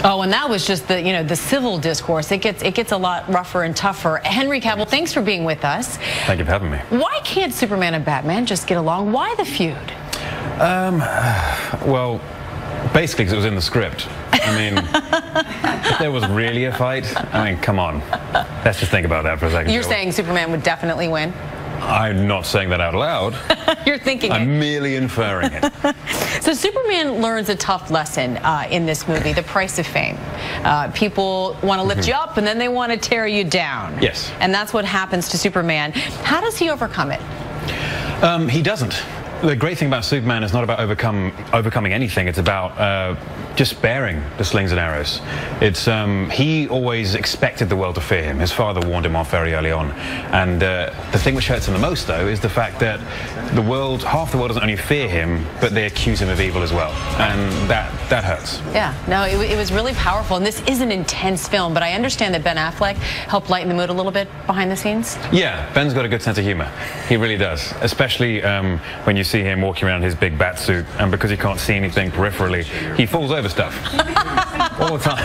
Oh, and that was just the, the civil discourse. It gets a lot rougher and tougher. Henry Cavill, thanks for being with us. Thank you for having me. Why can't Superman and Batman just get along? Why the feud? Well, basically because it was in the script. I mean, if there was really a fight, I mean, come on. Let's just think about that for a second. You're saying Superman would definitely win? I'm not saying that out loud. You're thinking it. I'm merely inferring it. So Superman learns a tough lesson in this movie, the price of fame. People want to lift you up, and then they want to tear you down. Yes. And that's what happens to Superman. How does he overcome it? He doesn't. The great thing about Superman is not about overcoming anything. It's about just bearing the slings and arrows. It's he always expected the world to fear him. His father warned him off very early on. And the thing which hurts him the most, though, is the fact that half the world doesn't only fear him, but they accuse him of evil as well. And that hurts. Yeah, no, it was really powerful. And this is an intense film, but I understand that Ben Affleck helped lighten the mood a little bit behind the scenes. Yeah, Ben's got a good sense of humor. He really does. Especially when you see him walking around in his big bat suit, and because he can't see anything peripherally, he falls over stuff all the time.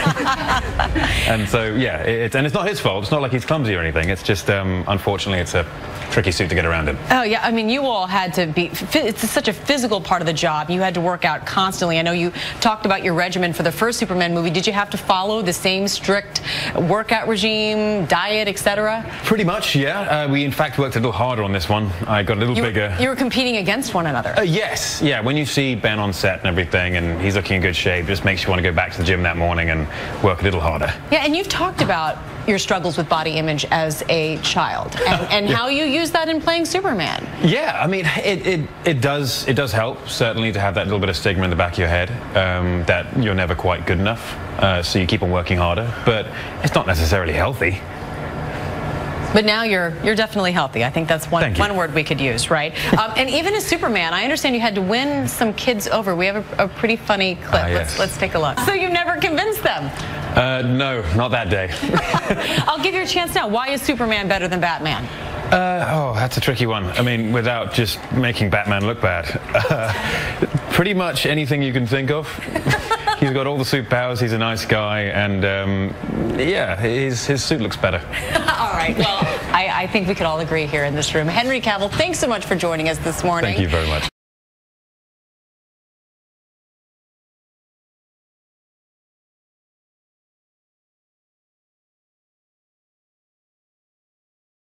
And so, yeah, and it's not his fault. It's not like he's clumsy or anything. It's just, unfortunately, it's a tricky suit to get around in. Oh, yeah, I mean, you all had to be, it's such a physical part of the job. You had to work out constantly. I know you talked about your regimen for the first Superman movie. Did you have to follow the same strict workout regime, diet, etc.? Pretty much, yeah. We, in fact, worked a little harder on this one. I got a little bigger. You were competing against one another? Yes, yeah. When you see Ben on set and everything, and he's looking in good shape, it just makes you want to go back to the gym that morning and work a little harder. Yeah, and you've talked about your struggles with body image as a child, and yeah. How you use that in playing Superman. Yeah, I mean, it does help, certainly, to have that little bit of stigma in the back of your head, that you're never quite good enough, so you keep on working harder, but it's not necessarily healthy. But now you're definitely healthy. I think that's one word we could use, right? And even as Superman, I understand you had to win some kids over. We have a pretty funny clip. Yes. Let's take a look. So you've never convinced them? No, not that day. I'll give you a chance now. Why is Superman better than Batman? Oh, that's a tricky one. I mean, without just making Batman look bad. Pretty much anything you can think of. He's got all the superpowers, he's a nice guy, and yeah, his suit looks better. All right, well, I think we could all agree here in this room. Henry Cavill, thanks so much for joining us this morning. Thank you very much.